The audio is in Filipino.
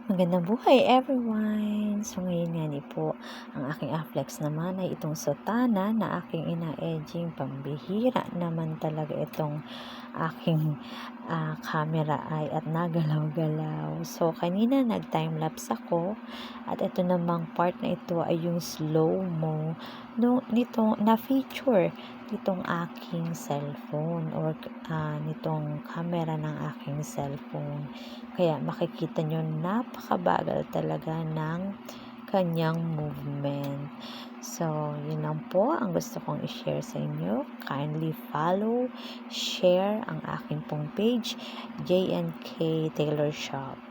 Magandang buhay everyone! So ngayon nga po, ang aking flex naman ay itong sotana na aking ina-edging. Pambihira naman talaga itong aking camera ay at nagalaw-galaw. So kanina nag-time-lapse ako at ito namang part na ito ay yung slow-mo nito na feature nitong aking cellphone or nitong camera ng aking cellphone. Kaya makikita nyo napakabagal talaga ng kanyang movement. So, yun lang po ang gusto kong i-share sa inyo. Kindly follow, share ang aking pong page, JNK Taylor Shop.